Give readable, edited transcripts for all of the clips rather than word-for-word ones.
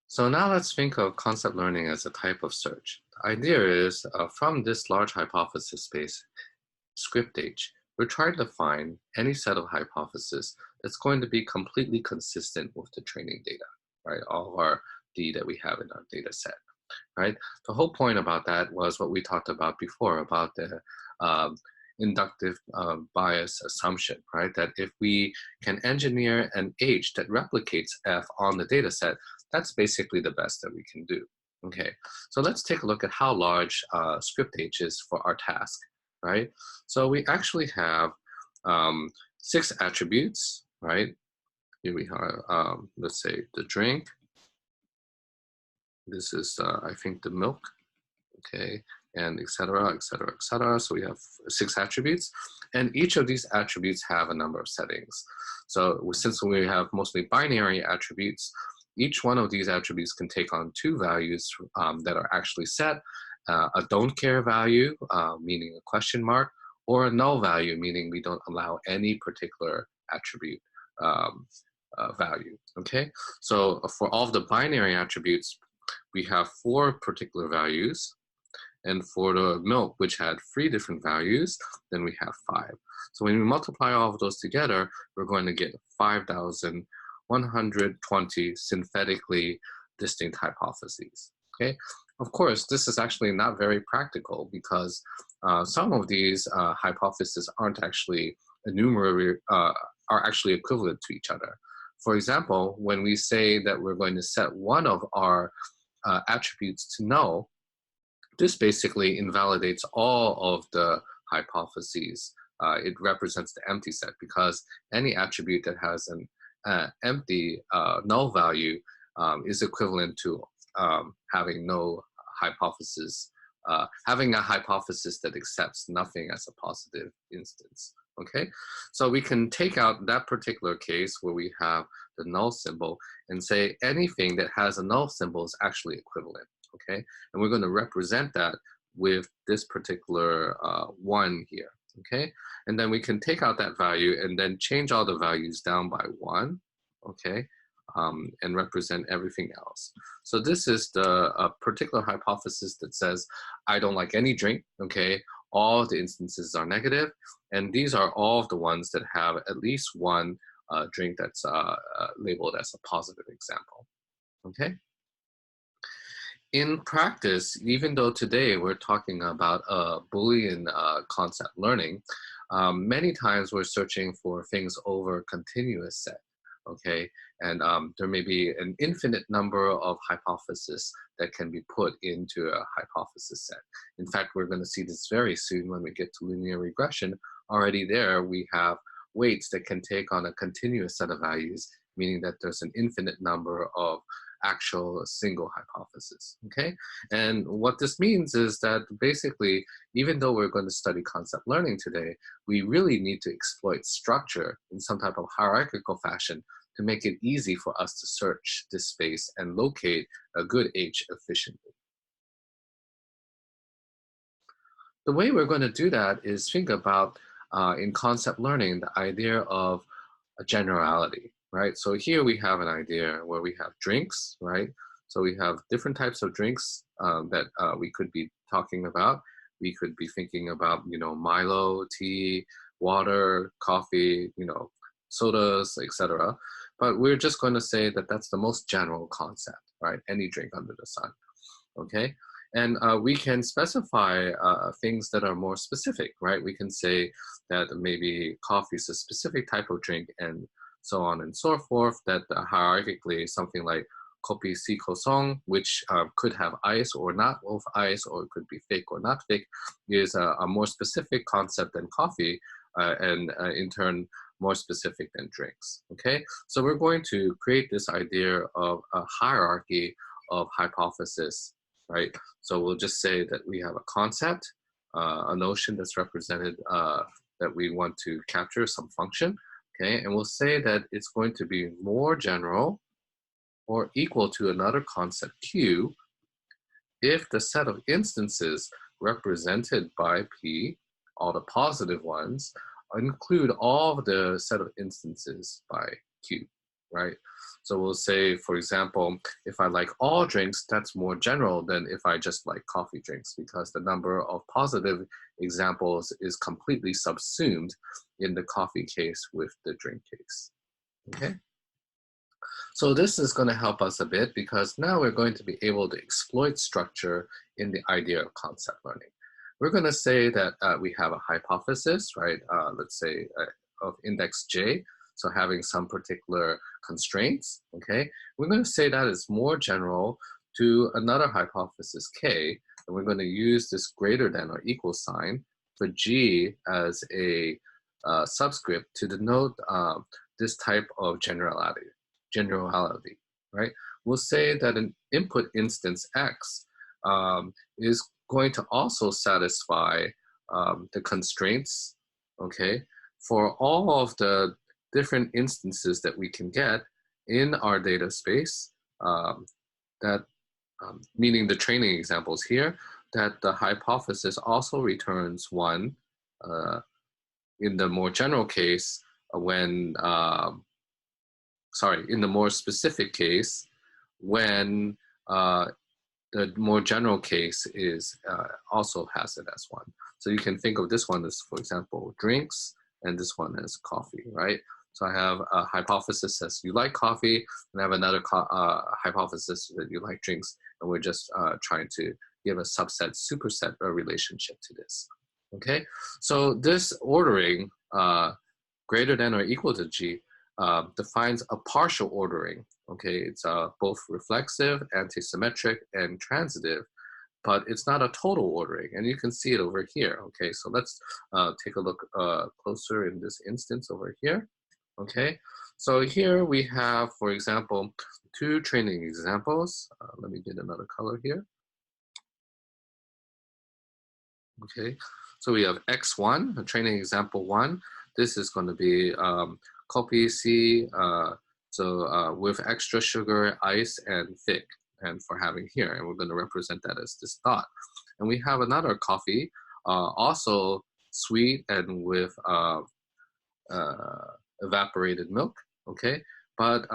So now let's think of concept learning as a type of search. The idea is from this large hypothesis space, script H, we're trying to find any set of hypotheses that's going to be completely consistent with the training data, right? All of our D that we have in our data set, right? The whole point about that was what we talked about before about the um, inductive bias assumption, right? That if we can engineer an H that replicates F on the data set, that's basically the best that we can do. Okay, so let's take a look at how large script H is for our task, right? So we actually have 6 attributes, right? Here we have, let's say, the drink. This is, I think, the milk, okay, and et cetera, et cetera, et cetera. So we have 6 attributes, and each of these attributes have a number of settings. So since we have mostly binary attributes, each one of these attributes can take on 2 values that are actually set, a don't care value, meaning a question mark, or a null value, meaning we don't allow any particular attribute value, okay? So for all of the binary attributes, we have 4 particular values, and for the milk, which had 3 different values, then we have 5. So when we multiply all of those together, we're going to get 5,120 synthetically distinct hypotheses, okay? Of course, this is actually not very practical because some of these hypotheses aren't actually are actually equivalent to each other. For example, when we say that we're going to set one of our attributes to null, this basically invalidates all of the hypotheses. It represents the empty set because any attribute that has an empty null value is equivalent to having no hypothesis, having a hypothesis that accepts nothing as a positive instance. Okay, so we can take out that particular case where we have the null symbol and say anything that has a null symbol is actually equivalent. Okay, and we're going to represent that with this particular 1 here. Okay, and then we can take out that value and then change all the values down by 1. Okay, and represent everything else. So this is the particular hypothesis that says I don't like any drink. Okay, all the instances are negative, and these are all of the ones that have at least one drink that's labeled as a positive example. Okay. In practice, even though today we're talking about Boolean concept learning, many times we're searching for things over a continuous set, okay? And there may be an infinite number of hypotheses that can be put into a hypothesis set. In fact, we're going to see this very soon when we get to linear regression. Already there, we have weights that can take on a continuous set of values, meaning that there's an infinite number of actual single hypothesis, okay? And what this means is that basically, even though we're going to study concept learning today, we really need to exploit structure in some type of hierarchical fashion to make it easy for us to search this space and locate a good H efficiently. The way we're going to do that is think about, in concept learning, the idea of a generality, right? So here we have an idea where we have drinks, right? So we have different types of drinks that we could be talking about. We could be thinking about, Milo, tea, water, coffee, sodas, etc. But we're just going to say that that's the most general concept, right? Any drink under the sun, okay? And we can specify things that are more specific, right? We can say that maybe coffee is a specific type of drink and so on and so forth, that hierarchically something like kopi si kosong, which could have ice or not with ice, or it could be fake or not fake, is a more specific concept than coffee, and in turn, more specific than drinks, okay? So we're going to create this idea of a hierarchy of hypothesis, right? So we'll just say that we have a concept, a notion that's represented that we want to capture some function, okay? And we'll say that it's going to be more general or equal to another concept Q if the set of instances represented by P, all the positive ones, include all of the set of instances by Q, right? So we'll say, for example, if I like all drinks, that's more general than if I just like coffee drinks, because the number of positive examples is completely subsumed in the coffee case with the drink case, okay? So this is going to help us a bit because now we're going to be able to exploit structure in the idea of concept learning. We're going to say that we have a hypothesis, right? Let's say of index j, so having some particular constraints, okay? We're going to say that is more general to another hypothesis k, and we're going to use this greater than or equal sign for g as a subscript to denote this type of generality, right? We'll say that an input instance x is going to also satisfy the constraints, okay, for all of the different instances that we can get in our data space, meaning the training examples here, that the hypothesis also returns 1 in the more general case when in the more specific case, when the more general case is also has it as 1. So you can think of this one as, for example, drinks, and this one as coffee, right? So I have a hypothesis says you like coffee, and I have another hypothesis that you like drinks, and we're just trying to give a subset, superset relationship to this, okay? So this ordering, greater than or equal to G, defines a partial ordering. Okay, it's both reflexive, antisymmetric, and transitive, but it's not a total ordering, and you can see it over here. Okay, so let's take a look closer in this instance over here. Okay, so here we have, for example, 2 training examples. Let me get another color here. Okay, so we have X1, a training example 1. This is going to be copy C, with extra sugar, ice, and thick, and for having here, and we're going to represent that as this dot. And we have another coffee, also sweet and with evaporated milk, okay? But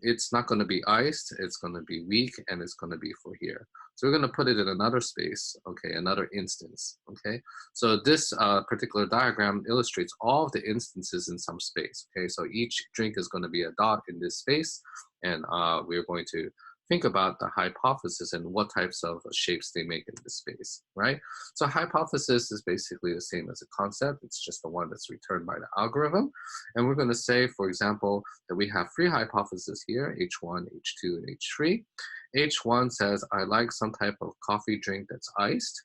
it's not going to be iced, it's going to be weak, and it's going to be for here. So we're going to put it in another space, okay, another instance, okay? So this particular diagram illustrates all of the instances in some space, okay? So each drink is going to be a dot in this space, and we're going to think about the hypothesis and what types of shapes they make in this space, right? So hypothesis is basically the same as a concept. It's just the one that's returned by the algorithm. And we're going to say, for example, that we have 3 hypotheses here, H1, H2, and H3. H1 says, I like some type of coffee drink that's iced,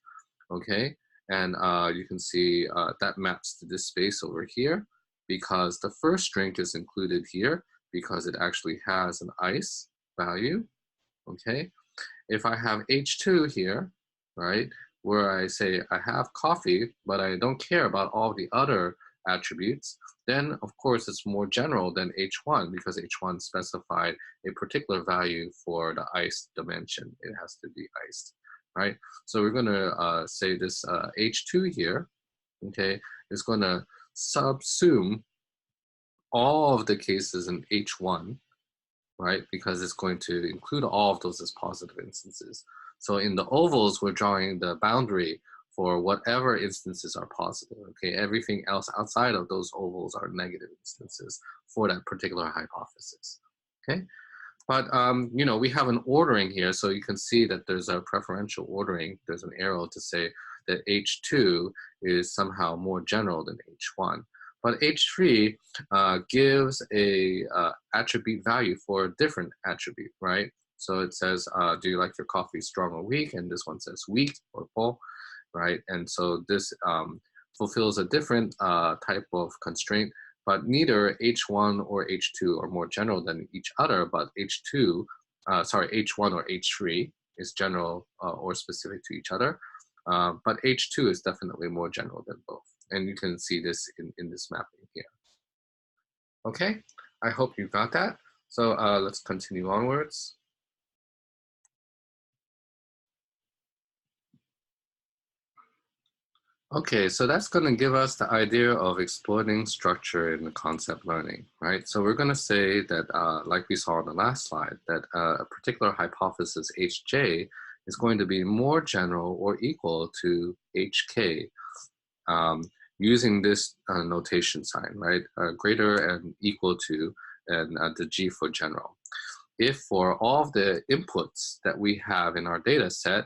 okay? And you can see that maps to this space over here because the first drink is included here because it actually has an ice value, okay? If I have H2 here, right, where I say I have coffee, but I don't care about all the other attributes, then of course it's more general than H1 because H1 specified a particular value for the iced dimension. It has to be iced, right? So we're gonna say this H2 here, okay, is gonna subsume all of the cases in H1, right? Because it's going to include all of those as positive instances. So in the ovals, we're drawing the boundary for whatever instances are positive, okay? Everything else outside of those ovals are negative instances for that particular hypothesis, okay? But, you know, we have an ordering here, so you can see that there's a preferential ordering. There's an arrow to say that H2 is somehow more general than H1. But H3 gives a attribute value for a different attribute, right? So it says, do you like your coffee strong or weak? And this one says weak or full, right? And so this fulfills a different type of constraint, but neither H1 or H2 are more general than each other, but H1 or H3 is general or specific to each other. But H2 is definitely more general than both. And you can see this in this mapping here. Okay, I hope you got that. So let's continue onwards. Okay, so that's going to give us the idea of exploiting structure in the concept learning, right? So we're going to say that, like we saw on the last slide, that a particular hypothesis Hj is going to be more general or equal to Hk um, using this notation sign, right? Greater and equal to, and the G for general. If for all of the inputs that we have in our data set,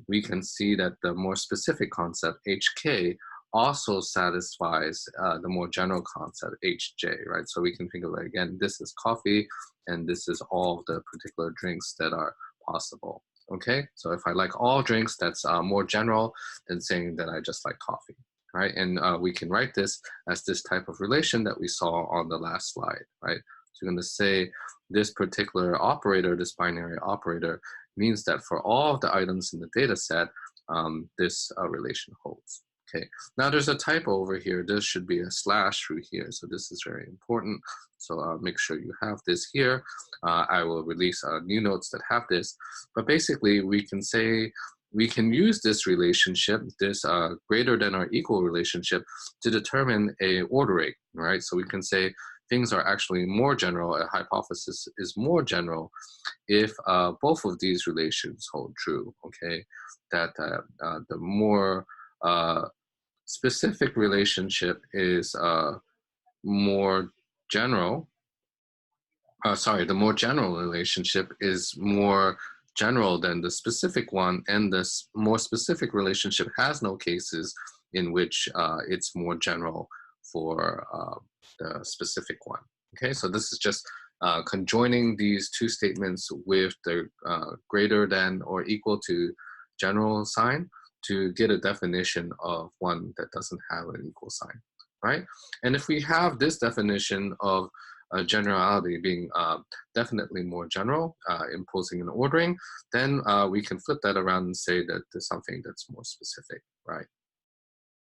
we can see that the more specific concept, HK, also satisfies the more general concept, HJ, right? So we can think of it again, this is coffee, and this is all of the particular drinks that are possible, okay? So if I like all drinks, that's more general than saying that I just like coffee, right? And we can write this as this type of relation that we saw on the last slide, right? So you're going to say this particular operator, this binary operator, means that for all of the items in the data set, this relation holds. Okay, now there's a typo over here. This should be a slash through here, so this is very important. So make sure you have this here. I will release new notes that have this, but basically we can say, we can use this relationship, this greater than or equal relationship, to determine a ordering, right? So we can say things are actually more general, a hypothesis is more general if both of these relations hold true, okay? That the more specific relationship is more general, the more general relationship is more general than the specific one, and this more specific relationship has no cases in which it's more general for the specific one. Okay, so this is just conjoining these two statements with the greater than or equal to general sign to get a definition of one that doesn't have an equal sign, right? And if we have this definition of generality being definitely more general, imposing an ordering, then we can flip that around and say that there's something that's more specific, right?